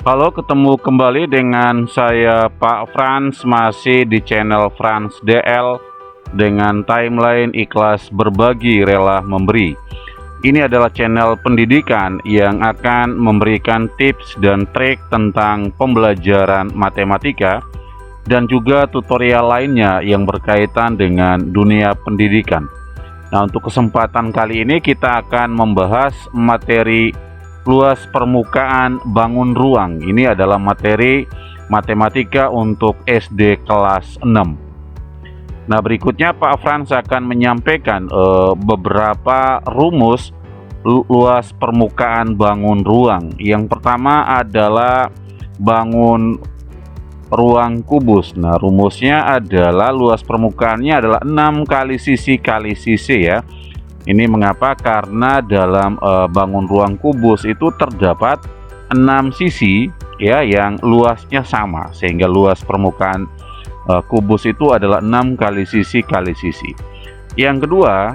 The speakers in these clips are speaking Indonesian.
Halo, ketemu kembali dengan saya Pak Frans, masih di channel Frans DL dengan timeline ikhlas berbagi rela memberi. Ini adalah channel pendidikan yang akan memberikan tips dan trik tentang pembelajaran matematika dan juga tutorial lainnya yang berkaitan dengan dunia pendidikan. Nah, untuk kesempatan kali ini kita akan membahas materi luas permukaan bangun ruang. Ini adalah materi matematika untuk SD kelas 6. Nah, berikutnya Pak Frans akan menyampaikan beberapa rumus luas permukaan bangun ruang. Yang pertama adalah bangun ruang kubus. Nah, rumusnya adalah luas permukaannya adalah 6 kali sisi kali sisi ya. Ini mengapa? Karena dalam bangun ruang kubus itu terdapat 6 sisi ya yang luasnya sama, sehingga luas permukaan kubus itu adalah 6 kali sisi kali sisi. Yang kedua,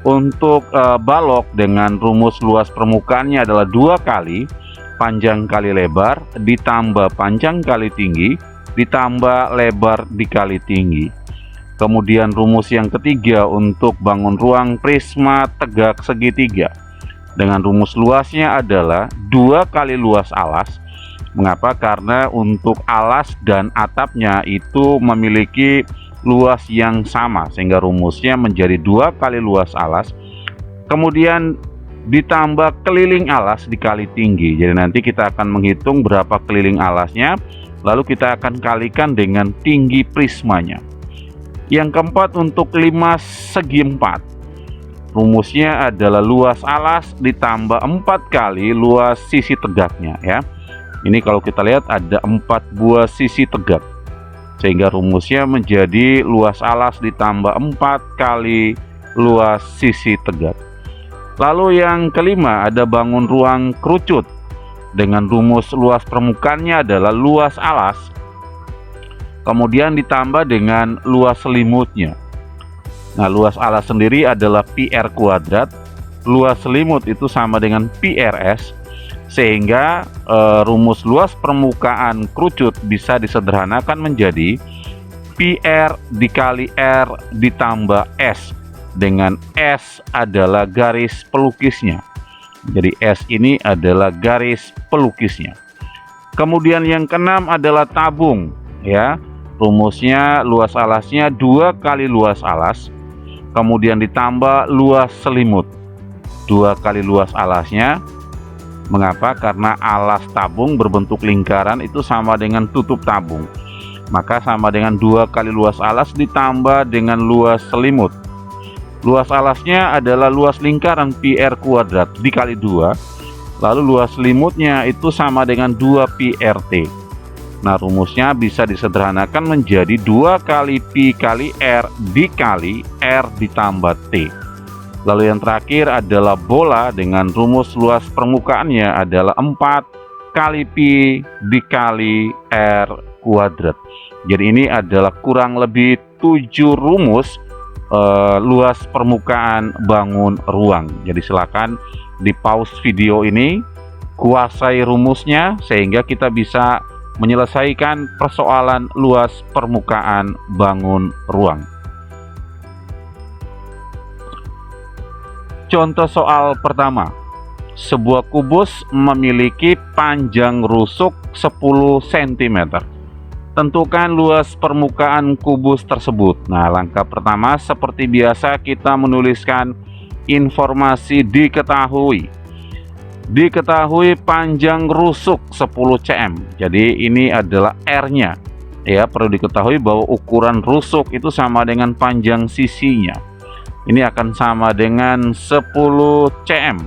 untuk balok dengan rumus luas permukaannya adalah 2 kali panjang kali lebar ditambah panjang kali tinggi ditambah lebar dikali tinggi. Kemudian rumus yang ketiga untuk bangun ruang prisma tegak segitiga dengan rumus luasnya adalah 2 kali luas alas. Mengapa? Karena untuk alas dan atapnya itu memiliki luas yang sama, sehingga rumusnya menjadi 2 kali luas alas. Kemudian ditambah keliling alas dikali tinggi. Jadi nanti kita akan menghitung berapa keliling alasnya, lalu kita akan kalikan dengan tinggi prismanya. Yang keempat, untuk 5 segi 4, rumusnya adalah luas alas ditambah 4 kali luas sisi tegaknya ya. Ini kalau kita lihat ada 4 buah sisi tegak, sehingga rumusnya menjadi luas alas ditambah 4 kali luas sisi tegak. Lalu yang kelima ada bangun ruang kerucut dengan rumus luas permukaannya adalah luas alas kemudian ditambah dengan luas selimutnya. Nah, luas alas sendiri adalah PR kuadrat, luas selimut itu sama dengan PRS, sehingga rumus luas permukaan kerucut bisa disederhanakan menjadi PR dikali R ditambah S, dengan S adalah garis pelukisnya. Jadi S ini adalah garis pelukisnya. Kemudian yang keenam adalah tabung ya. Rumusnya luas alasnya 2 kali luas alas kemudian ditambah luas selimut, 2 kali luas alasnya. Mengapa? Karena alas tabung berbentuk lingkaran itu sama dengan tutup tabung, maka sama dengan 2 kali luas alas ditambah dengan luas selimut. Luas alasnya adalah luas lingkaran PR kuadrat dikali 2, lalu luas selimutnya itu sama dengan 2 PRT. Nah, rumusnya bisa disederhanakan menjadi 2 kali Pi kali R dikali R ditambah T. Lalu yang terakhir adalah bola dengan rumus luas permukaannya adalah 4 kali Pi dikali R kuadrat. Jadi ini adalah kurang lebih 7 rumus luas permukaan bangun ruang. Jadi silakan di pause video ini, kuasai rumusnya sehingga kita bisa menyelesaikan persoalan luas permukaan bangun ruang. Contoh soal pertama. Sebuah kubus memiliki panjang rusuk 10 cm. Tentukan luas permukaan kubus tersebut. Nah, langkah pertama seperti biasa kita menuliskan informasi diketahui. Diketahui panjang rusuk 10 cm. Jadi ini adalah R-nya. Ya, perlu diketahui bahwa ukuran rusuk itu sama dengan panjang sisinya. Ini akan sama dengan 10 cm.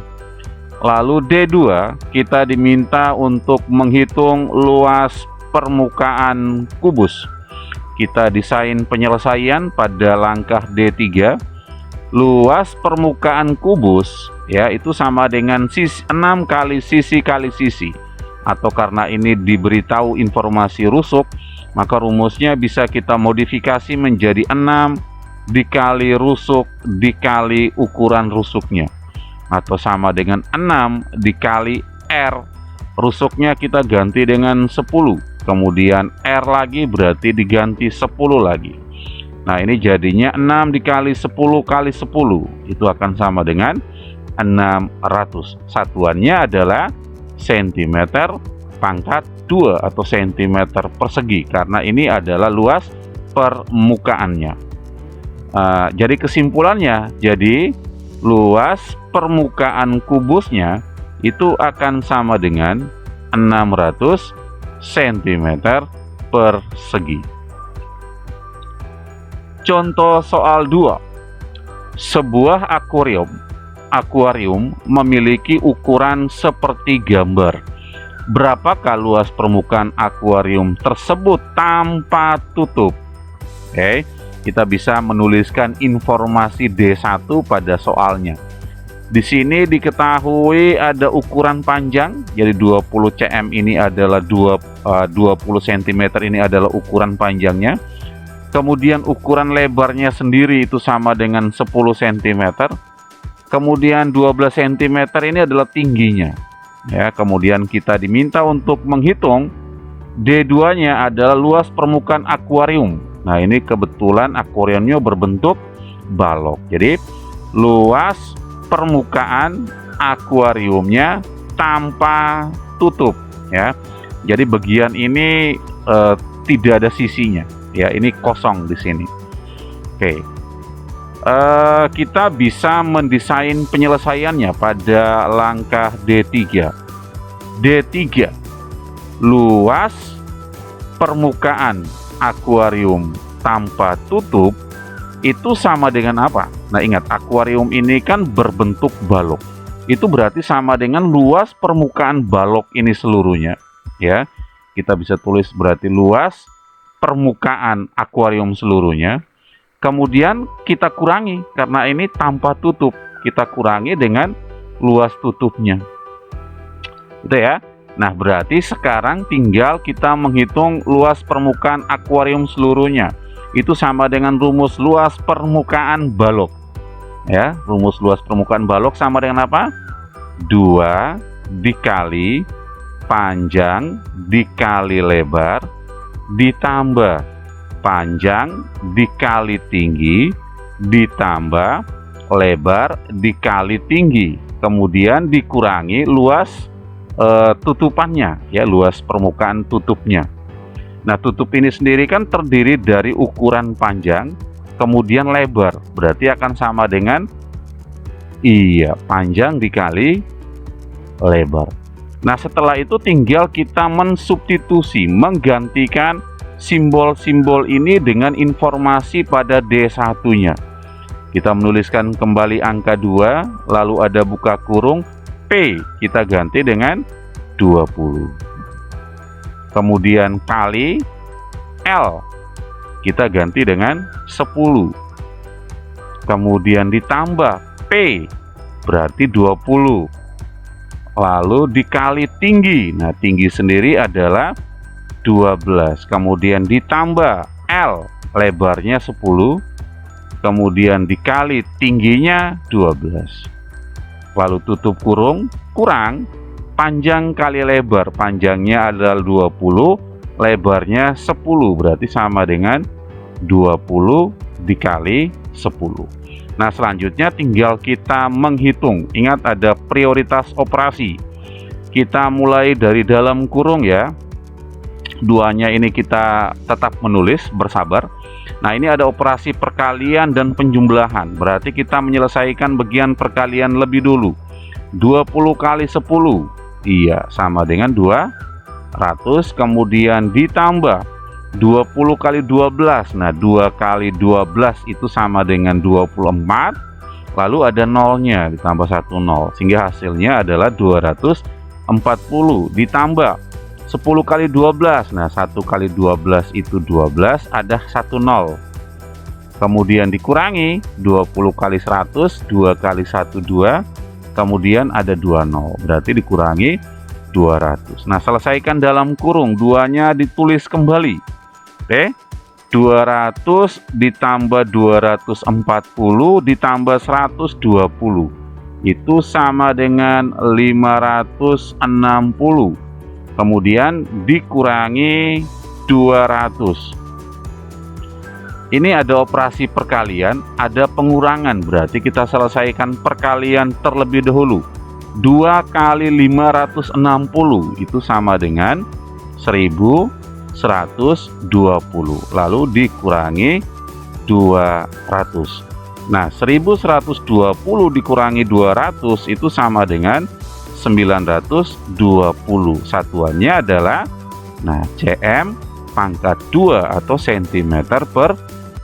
Lalu D2 kita diminta untuk menghitung luas permukaan kubus. Kita desain penyelesaian pada langkah D3. Luas permukaan kubus ya itu sama dengan 6 kali sisi kali sisi, atau karena ini diberitahu informasi rusuk maka rumusnya bisa kita modifikasi menjadi 6 dikali rusuk dikali ukuran rusuknya, atau sama dengan 6 dikali R rusuknya kita ganti dengan 10, kemudian R lagi berarti diganti 10 lagi. Nah, ini jadinya 6 dikali 10 kali 10 itu akan sama dengan 600. Satuannya adalah cm pangkat 2 atau cm persegi, karena ini adalah luas permukaannya. Jadi kesimpulannya, jadi luas permukaan kubusnya itu akan sama dengan 600 cm persegi. Contoh soal 2. Sebuah akuarium memiliki ukuran seperti gambar. Berapakah luas permukaan akuarium tersebut tanpa tutup? Oke, kita bisa menuliskan informasi D1 pada soalnya. Di sini diketahui ada ukuran panjang, jadi 20 cm ini adalah 20 cm ini adalah ukuran panjangnya. Kemudian ukuran lebarnya sendiri itu sama dengan 10 cm. Kemudian 12 cm ini adalah tingginya. Ya, kemudian kita diminta untuk menghitung D2-nya adalah luas permukaan akuarium. Nah, ini kebetulan akuariumnya berbentuk balok. Jadi luas permukaan akuariumnya tanpa tutup, ya. Jadi bagian ini tidak ada sisinya. Ya, ini kosong di sini. Oke, kita bisa mendesain penyelesaiannya pada langkah D3. D3, luas permukaan akuarium tanpa tutup itu sama dengan apa? Nah, ingat, akuarium ini kan berbentuk balok. Itu berarti sama dengan luas permukaan balok ini seluruhnya. Ya, kita bisa tulis berarti luas permukaan akuarium seluruhnya, kemudian kita kurangi karena ini tanpa tutup, kita kurangi dengan luas tutupnya, gitu ya. Nah, berarti sekarang tinggal kita menghitung luas permukaan akuarium seluruhnya. Itu sama dengan rumus luas permukaan balok, ya. Rumus luas permukaan balok sama dengan apa? 2 dikali panjang dikali lebar ditambah panjang dikali tinggi ditambah lebar dikali tinggi, kemudian dikurangi luas tutupannya, ya, luas permukaan tutupnya. Nah, tutup ini sendiri kan terdiri dari ukuran panjang kemudian lebar, berarti akan sama dengan panjang dikali lebar. Nah, setelah itu tinggal kita mensubstitusi, menggantikan simbol-simbol ini dengan informasi pada D1-nya. Kita menuliskan kembali angka 2, lalu ada buka kurung, P kita ganti dengan 20. Kemudian kali L kita ganti dengan 10. Kemudian ditambah P berarti 20. Lalu dikali tinggi. Nah, tinggi sendiri adalah 12. Kemudian ditambah L, lebarnya 10. Kemudian dikali tingginya 12. Lalu tutup kurung, kurang panjang kali lebar. Panjangnya adalah 20, lebarnya 10. Berarti sama dengan 20 dikali 10. Nah, selanjutnya tinggal kita menghitung. Ingat, ada prioritas operasi. Kita mulai dari dalam kurung, ya. Duanya ini kita tetap menulis, bersabar. Nah, ini ada operasi perkalian dan penjumlahan. Berarti kita menyelesaikan bagian perkalian lebih dulu. 20 kali 10. Iya, sama dengan 200. Kemudian ditambah 20 kali 12. Nah, 2 kali 12 itu sama dengan 24. Lalu ada nolnya, ditambah 1 nol, sehingga hasilnya adalah 240. Ditambah 10 kali 12. Nah, 1 kali 12 itu 12, ada 1 nol. Kemudian dikurangi 20 kali 100, 2 kali 1 2. Kemudian ada 2 nol, berarti dikurangi 200. Nah, selesaikan dalam kurung, duanya ditulis kembali. Oke, 200 ditambah 240 ditambah 120. itu sama dengan 560, kemudian dikurangi 200. Ini ada operasi perkalian, ada pengurangan, berarti kita selesaikan perkalian terlebih dahulu. 2 kali 560 itu sama dengan 1120, lalu dikurangi 200. Nah, 1120 dikurangi 200 itu sama dengan 920. Satuannya adalah cm pangkat 2 atau cm per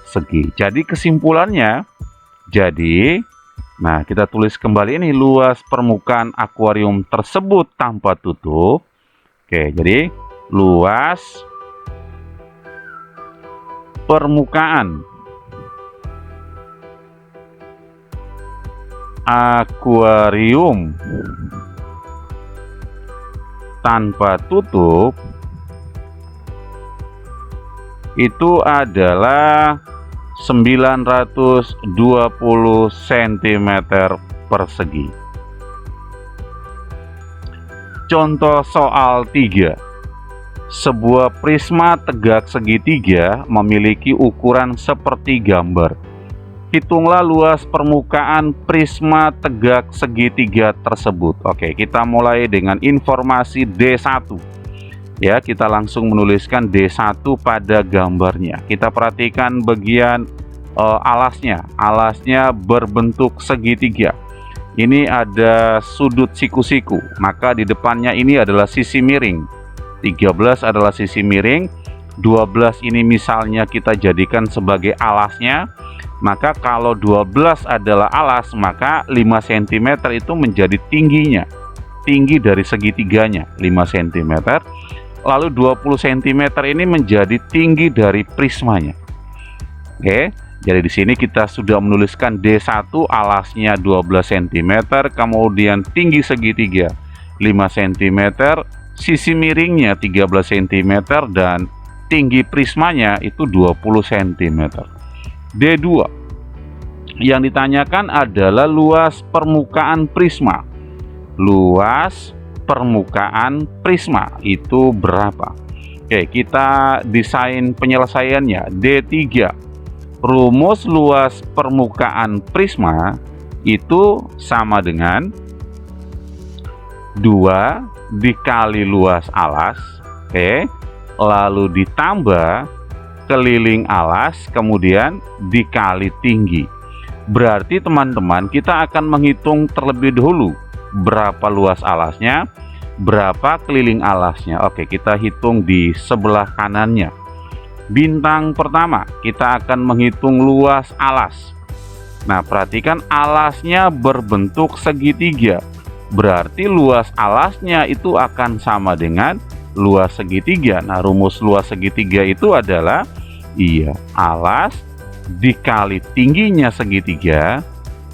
segi. Jadi kesimpulannya, kita tulis kembali ini luas permukaan akuarium tersebut tanpa tutup. Oke, jadi luas permukaan akuarium tanpa tutup itu adalah 920 cm persegi. Contoh soal 3. Sebuah prisma tegak segitiga memiliki ukuran seperti gambar. Hitunglah luas permukaan prisma tegak segitiga tersebut. Oke, kita mulai dengan informasi D1. Ya, kita langsung menuliskan D1 pada gambarnya. Kita perhatikan bagian alasnya. Alasnya berbentuk segitiga. Ini ada sudut siku-siku, maka di depannya ini adalah sisi miring. 13 adalah sisi miring, 12 ini misalnya kita jadikan sebagai alasnya. Maka kalau 12 adalah alas, maka 5 cm itu menjadi tingginya. Tinggi dari segitiganya 5 cm. Lalu 20 cm ini menjadi tinggi dari prismanya. Oke, jadi di sini kita sudah menuliskan D1 alasnya 12 cm, kemudian tinggi segitiga 5 cm, sisi miringnya 13 cm, dan tinggi prismanya itu 20 cm. D2 yang ditanyakan adalah luas permukaan prisma. Luas permukaan prisma itu berapa? Oke, kita desain penyelesaiannya. D3, rumus luas permukaan prisma itu sama dengan 2 dikali luas alas, oke, lalu ditambah keliling alas, kemudian dikali tinggi. Berarti teman-teman, kita akan menghitung terlebih dahulu berapa luas alasnya, berapa keliling alasnya. Oke, kita hitung di sebelah kanannya. Bintang pertama, kita akan menghitung luas alas. Nah, perhatikan alasnya berbentuk segitiga. Berarti luas alasnya itu akan sama dengan luas segitiga. Nah, rumus luas segitiga itu adalah alas dikali tingginya segitiga,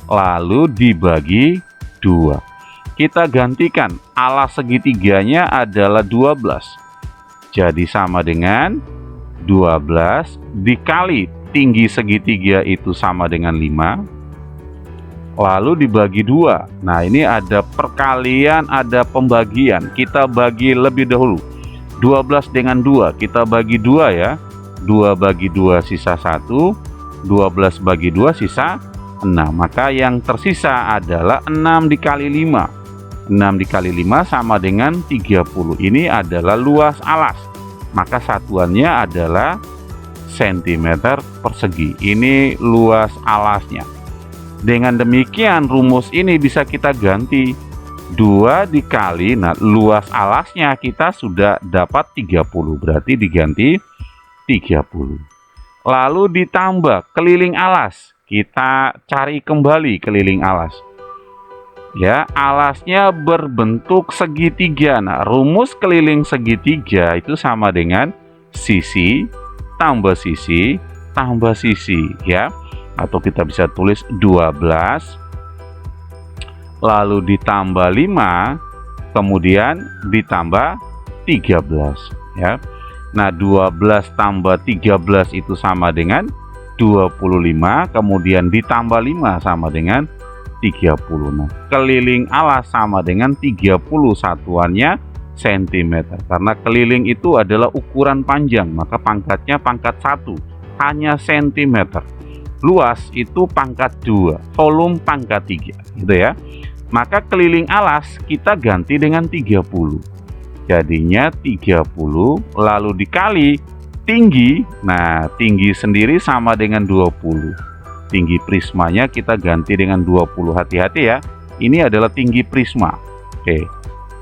lalu dibagi 2. Kita gantikan, alas segitiganya adalah 12. Jadi sama dengan 12 dikali tinggi segitiga itu sama dengan 5, lalu dibagi 2. Nah, ini ada perkalian, ada pembagian. Kita bagi lebih dahulu. 12 dengan 2, kita bagi 2 ya. 2 bagi 2 sisa 1, 12 bagi 2 sisa 6. Maka yang tersisa adalah 6 dikali 5. 6 dikali 5 sama dengan 30. Ini adalah luas alas. Maka satuannya adalah cm persegi. Ini luas alasnya. Dengan demikian rumus ini bisa kita ganti. 2 dikali, luas alasnya kita sudah dapat 30. Berarti diganti 30. Lalu ditambah keliling alas. Kita cari kembali keliling alas. Ya, alasnya berbentuk segitiga. Nah, rumus keliling segitiga itu sama dengan sisi tambah sisi tambah sisi, ya. Atau kita bisa tulis 12 lalu ditambah 5 kemudian ditambah 13, ya. Nah, 12 tambah 13 itu sama dengan 25, kemudian ditambah 5 sama dengan 30. Nah, keliling alas sama dengan 30 satuannya cm. Karena keliling itu adalah ukuran panjang, maka pangkatnya pangkat 1 hanya cm. Luas itu pangkat 2, volume pangkat 3, gitu ya. Maka keliling alas kita ganti dengan 30. Jadinya 30 lalu dikali tinggi. Nah, tinggi sendiri sama dengan 20. Tinggi prismanya kita ganti dengan 20. Hati-hati ya. Ini adalah tinggi prisma. Oke.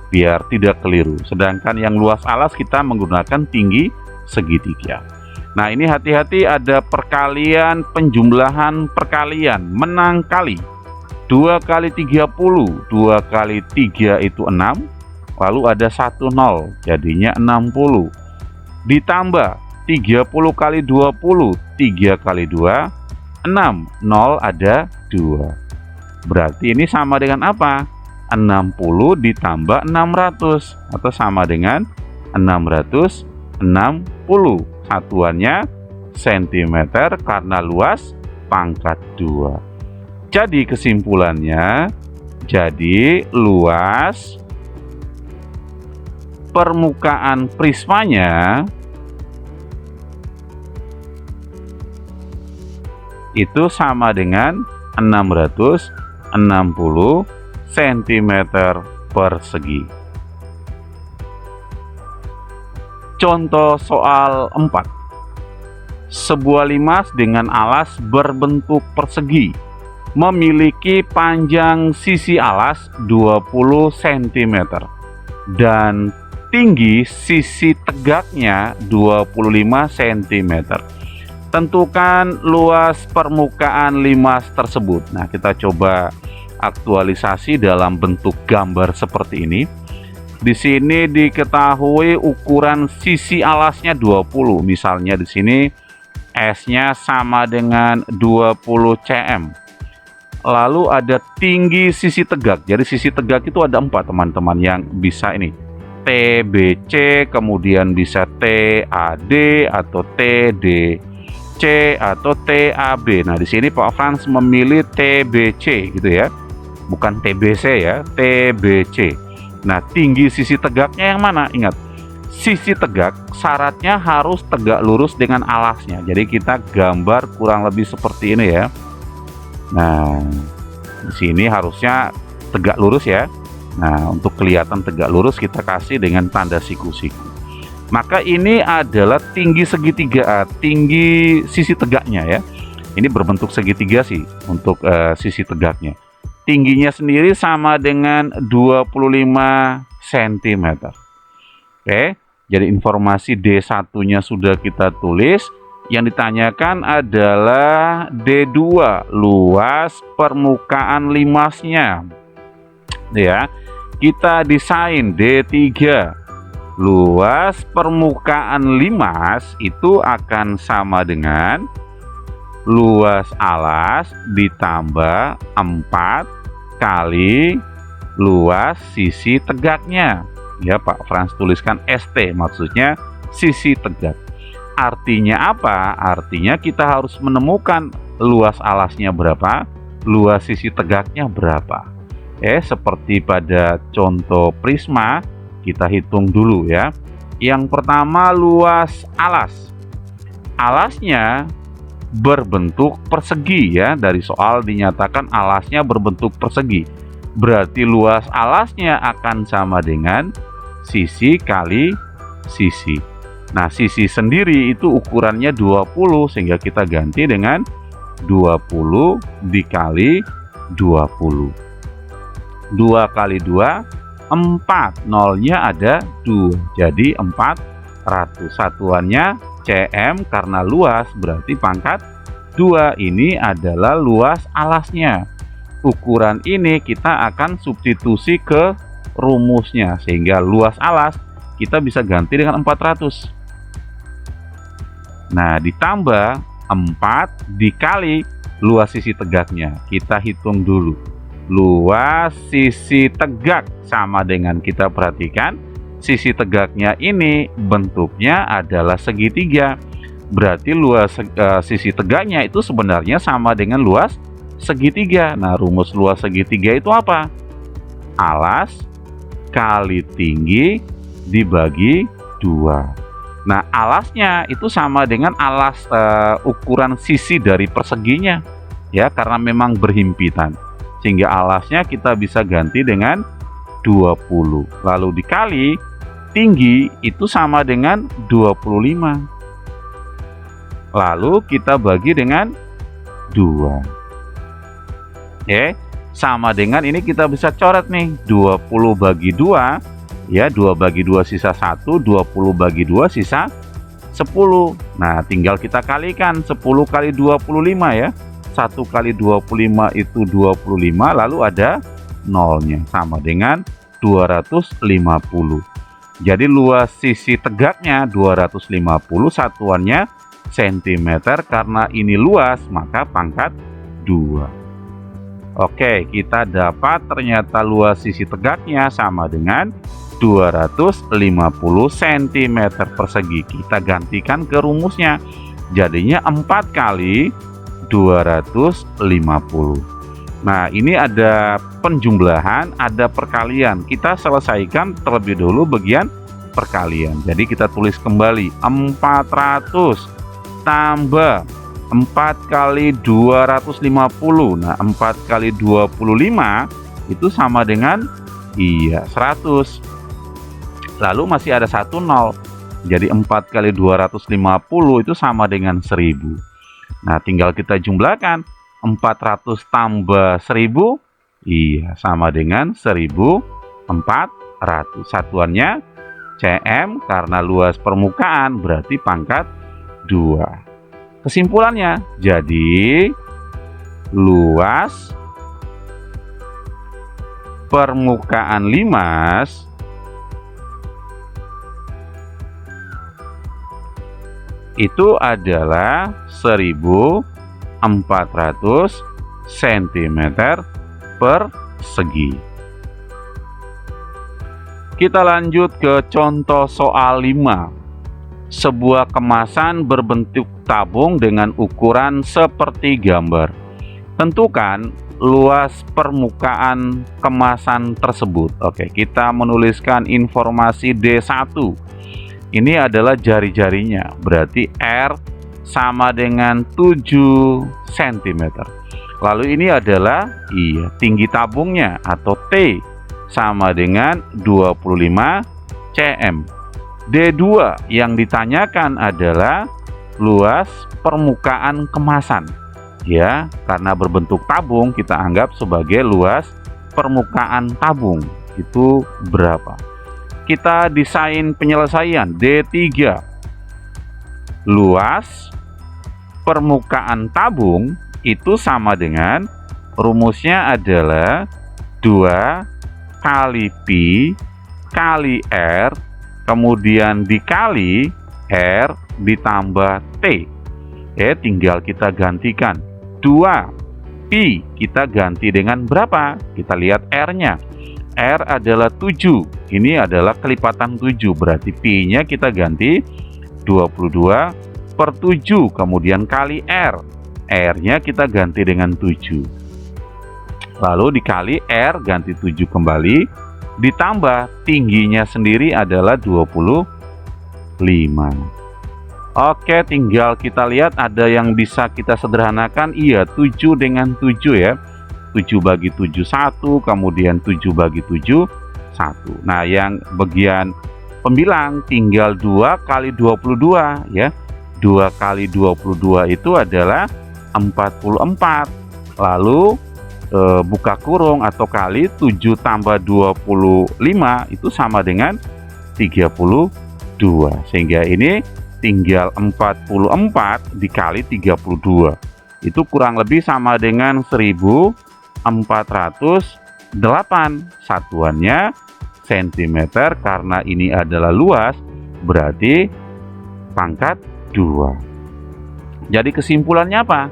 Biar tidak keliru. Sedangkan yang luas alas kita menggunakan tinggi segitiga. Nah, ini hati-hati, ada perkalian penjumlahan perkalian menang kali. 2 kali 30, 2 kali 3 itu 6, lalu ada 1 0, jadinya 60. Ditambah 30 kali 20, 3 kali 2, 6, 0 ada 2. Berarti ini sama dengan apa? 60 ditambah 600, atau sama dengan 660. Satuannya cm karena luas pangkat 2. Jadi kesimpulannya, jadi luas permukaan prismanya itu sama dengan 660 cm persegi. Contoh soal 4. Sebuah limas dengan alas berbentuk persegi memiliki panjang sisi alas 20 cm dan tinggi sisi tegaknya 25 cm. Tentukan luas permukaan limas tersebut. Nah, kita coba aktualisasi dalam bentuk gambar seperti ini. Di sini diketahui ukuran sisi alasnya 20. Misalnya di sini S-nya sama dengan 20 cm. Lalu ada tinggi sisi tegak. Jadi sisi tegak itu ada 4, teman-teman, yang bisa ini. TBC, kemudian bisa TAD atau TDC atau TAB. Nah, di sini Pak Frans memilih TBC gitu ya. Bukan TBC ya, TBC. Nah, tinggi sisi tegaknya yang mana? Ingat, sisi tegak syaratnya harus tegak lurus dengan alasnya. Jadi kita gambar kurang lebih seperti ini ya. Nah, di sini harusnya tegak lurus ya. Nah, untuk kelihatan tegak lurus kita kasih dengan tanda siku-siku. Maka ini adalah tinggi segitiga, tinggi sisi tegaknya ya. Ini berbentuk segitiga sih untuk sisi tegaknya. Tingginya sendiri sama dengan 25 cm. Oke, jadi informasi D1-nya sudah kita tulis. Yang ditanyakan adalah D2, luas permukaan limasnya. Ya, kita desain D3. Luas permukaan limas itu akan sama dengan luas alas ditambah 4 kali luas sisi tegaknya. Ya, Pak Frans tuliskan ST, maksudnya sisi tegak. Artinya apa? Artinya kita harus menemukan luas alasnya berapa, luas sisi tegaknya berapa. Seperti pada contoh prisma, kita hitung dulu ya. Yang pertama, luas alas. Alasnya berbentuk persegi ya, dari soal dinyatakan alasnya berbentuk persegi. Berarti luas alasnya akan sama dengan sisi kali sisi. Nah, sisi sendiri itu ukurannya 20, sehingga kita ganti dengan 20 dikali 20. 2 kali 2 4, nolnya ada 2, jadi 400. Satuannya cm karena luas berarti pangkat 2. Ini adalah luas alasnya. Ukuran ini kita akan substitusi ke rumusnya, sehingga luas alas kita bisa ganti dengan 400. Nah, ditambah 4 dikali luas sisi tegaknya. Kita hitung dulu. Luas sisi tegak sama dengan, kita perhatikan sisi tegaknya ini bentuknya adalah segitiga. Berarti luas sisi tegaknya itu sebenarnya sama dengan luas segitiga. Nah, rumus luas segitiga itu apa? Alas kali tinggi dibagi 2. Nah, alasnya itu sama dengan alas ukuran sisi dari perseginya, ya, karena memang berhimpitan. Sehingga alasnya kita bisa ganti dengan 20. Lalu dikali tinggi itu sama dengan 25. Lalu kita bagi dengan 2. Oke, sama dengan ini kita bisa coret nih, 20 bagi 2, ya, 2 bagi 2 sisa 1, 20 bagi 2 sisa 10. Nah, tinggal kita kalikan 10 kali 25 ya. 1 kali 25 itu 25, lalu ada nolnya, sama dengan 250. Jadi luas sisi tegaknya 250, satuannya cm. Karena ini luas, maka pangkat 2. Oke, kita dapat ternyata luas sisi tegaknya sama dengan 250 cm persegi. Kita gantikan ke rumusnya, jadinya 4 kali 250. Nah, ini ada penjumlahan, ada perkalian. Kita selesaikan terlebih dulu bagian perkalian. Jadi kita tulis kembali 400 tambah 4 kali 250. Nah, 4 kali 25 itu sama dengan 100. Lalu masih ada 1 nol. Jadi 4 kali 250 itu sama dengan 1000. Nah, tinggal kita jumlahkan 400 tambah 1000, sama dengan 1400. Satuannya cm, karena luas permukaan berarti pangkat 2. Kesimpulannya, jadi luas permukaan limas itu adalah 1400 cm persegi. Kita lanjut ke contoh soal 5. Sebuah kemasan berbentuk tabung dengan ukuran seperti gambar. Tentukan luas permukaan kemasan tersebut. Oke, kita menuliskan informasi D1. Ini adalah jari-jarinya, berarti R sama dengan 7 cm. Lalu ini adalah tinggi tabungnya atau T sama dengan 25 cm. D2 yang ditanyakan adalah luas permukaan kemasan. Ya, karena berbentuk tabung kita anggap sebagai luas permukaan tabung. Itu berapa? Kita desain penyelesaian D3. Luas permukaan tabung itu sama dengan, rumusnya adalah 2 kali Pi kali R, kemudian dikali R ditambah T. Tinggal kita gantikan 2 Pi kita ganti dengan berapa? Kita lihat R-nya. R adalah 7. Ini adalah kelipatan 7, berarti Pi-nya kita ganti 22 per 7, kemudian kali R. R-nya kita ganti dengan 7. Lalu dikali R, ganti 7 kembali, ditambah tingginya sendiri adalah 25. Oke, tinggal kita lihat ada yang bisa kita sederhanakan. 7 dengan 7 ya. 7 bagi 7 1, kemudian 7 bagi 7 1. Nah, yang bagian pembilang tinggal 2 kali 22 ya. 2 kali 22 itu adalah 44. Lalu buka kurung atau kali 7 tambah 25 itu sama dengan 32. Sehingga ini tinggal 44 dikali 32. Itu kurang lebih sama dengan 1408. Satuannya cm, karena ini adalah luas berarti pangkat 2. Jadi kesimpulannya apa?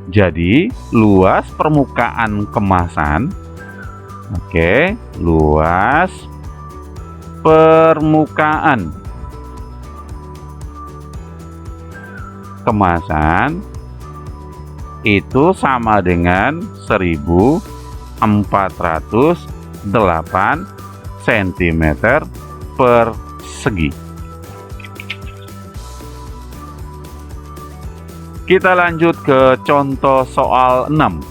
Jadi luas permukaan kemasan, luas permukaan kemasan itu sama dengan 1408 cm persegi. Kita lanjut ke contoh soal 6.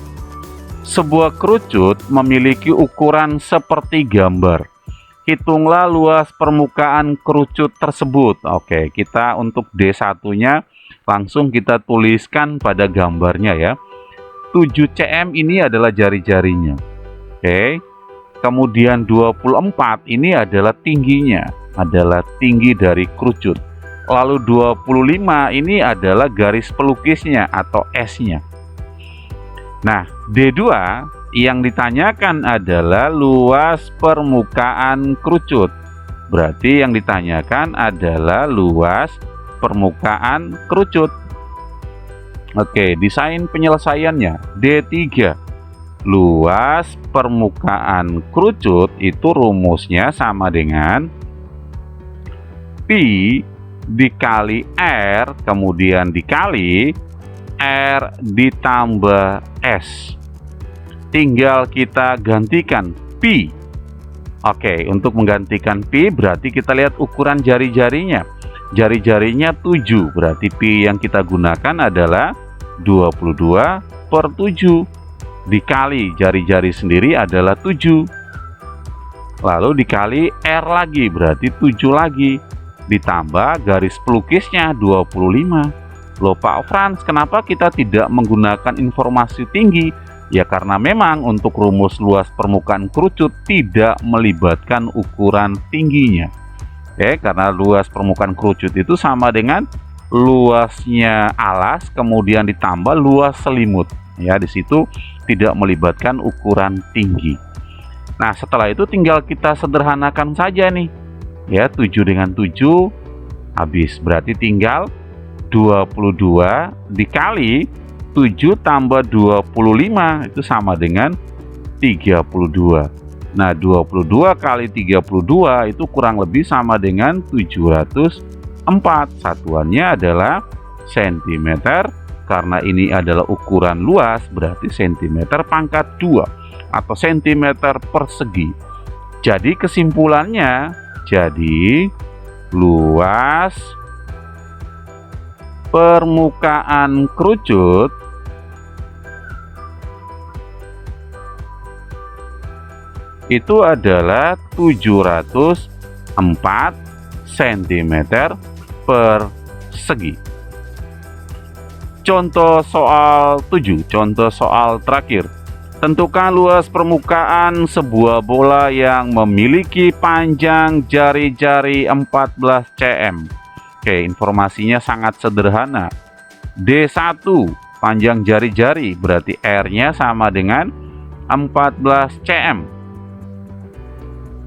Sebuah kerucut memiliki ukuran seperti gambar. Hitunglah luas permukaan kerucut tersebut. Oke, kita untuk D1-nya langsung kita tuliskan pada gambarnya ya. 7 cm ini adalah jari-jarinya. Oke. Kemudian 24 ini adalah tingginya, adalah tinggi dari kerucut. Lalu 25 ini adalah garis pelukisnya atau S-nya. Nah, D2 yang ditanyakan adalah luas permukaan kerucut. Berarti yang ditanyakan adalah luas permukaan kerucut. Oke, desain penyelesaiannya. D3. Luas permukaan kerucut itu rumusnya sama dengan Pi dikali R, kemudian dikali R ditambah S. Tinggal kita gantikan Pi. Oke, untuk menggantikan Pi berarti kita lihat ukuran jari-jarinya. Jari-jarinya 7, berarti Pi yang kita gunakan adalah 22/7. Dikali jari-jari sendiri adalah 7. Lalu dikali R lagi, berarti 7 lagi. Ditambah garis pelukisnya 25. Loh Pak Frans, kenapa kita tidak menggunakan informasi tinggi? Ya karena memang untuk rumus luas permukaan kerucut tidak melibatkan ukuran tingginya. Karena luas permukaan kerucut itu sama dengan luasnya alas kemudian ditambah luas selimut. Ya, di situ tidak melibatkan ukuran tinggi. Nah, setelah itu tinggal kita sederhanakan saja nih. Ya, 7 dengan 7 habis, berarti tinggal 22 dikali 7 tambah 25 itu sama dengan 32. Nah, 22 kali 32 itu kurang lebih sama dengan 704. Satuannya adalah cm. Karena ini adalah ukuran luas, berarti cm pangkat 2 atau cm persegi. Jadi kesimpulannya, jadi luas permukaan kerucut itu adalah 704 cm persegi. Contoh soal 7, contoh soal terakhir. Tentukan luas permukaan sebuah bola yang memiliki panjang jari-jari 14 cm. Oke, informasinya sangat sederhana. D1, panjang jari-jari, berarti R-nya sama dengan 14 cm.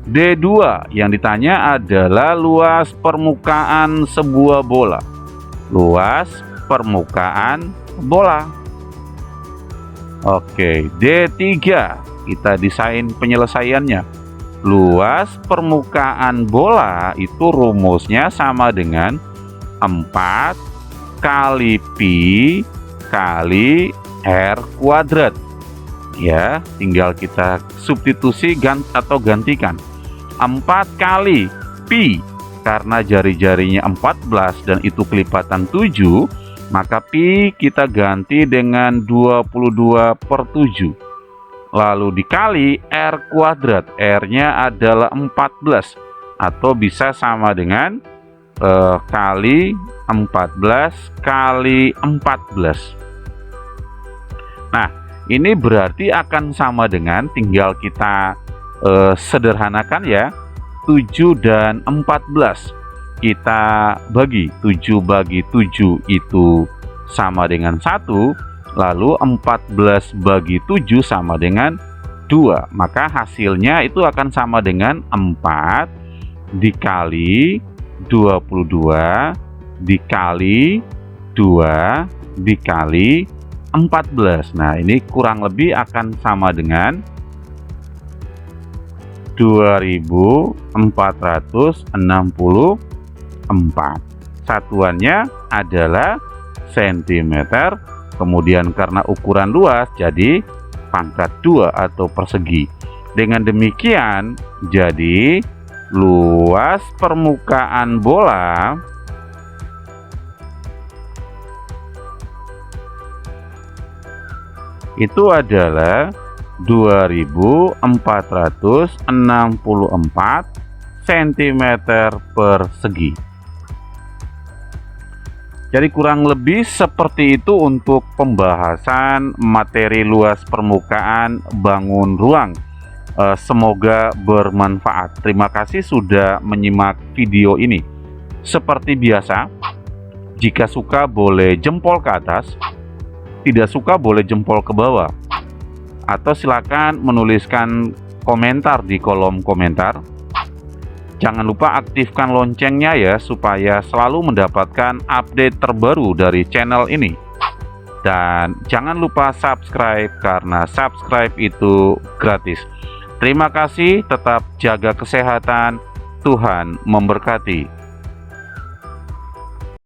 D2, yang ditanya adalah luas permukaan sebuah bola. Luas permukaan bola. Oke, D3 kita desain penyelesaiannya. Luas permukaan bola itu rumusnya sama dengan 4 kali Pi kali R kuadrat. Ya, tinggal kita substitusi atau gantikan. 4 kali Pi, karena jari-jarinya 14 dan itu kelipatan 7, maka Pi kita ganti dengan 22/7. Lalu dikali R kuadrat, R-nya adalah 14 atau bisa sama dengan kali 14 kali 14. Nah, ini berarti akan sama dengan, tinggal kita sederhanakan ya, 7 dan 14. Kita bagi 7 bagi 7 itu sama dengan 1, lalu 14 bagi 7 sama dengan 2. Maka hasilnya itu akan sama dengan 4 dikali 22 dikali 2 dikali 14. Nah, ini kurang lebih akan sama dengan 2464. Satuannya adalah cm Kemudian karena ukuran luas jadi pangkat 2 atau persegi. Dengan demikian jadi luas permukaan bola itu adalah 2464 cm persegi. Jadi kurang lebih seperti itu untuk pembahasan materi luas permukaan bangun ruang. Semoga bermanfaat. Terima kasih sudah menyimak video ini. Seperti biasa, jika suka boleh jempol ke atas, tidak suka boleh jempol ke bawah, atau silakan menuliskan komentar di kolom komentar. Jangan lupa aktifkan loncengnya ya, supaya selalu mendapatkan update terbaru dari channel ini. Dan jangan lupa subscribe, karena subscribe itu gratis. Terima kasih, tetap jaga kesehatan, Tuhan memberkati.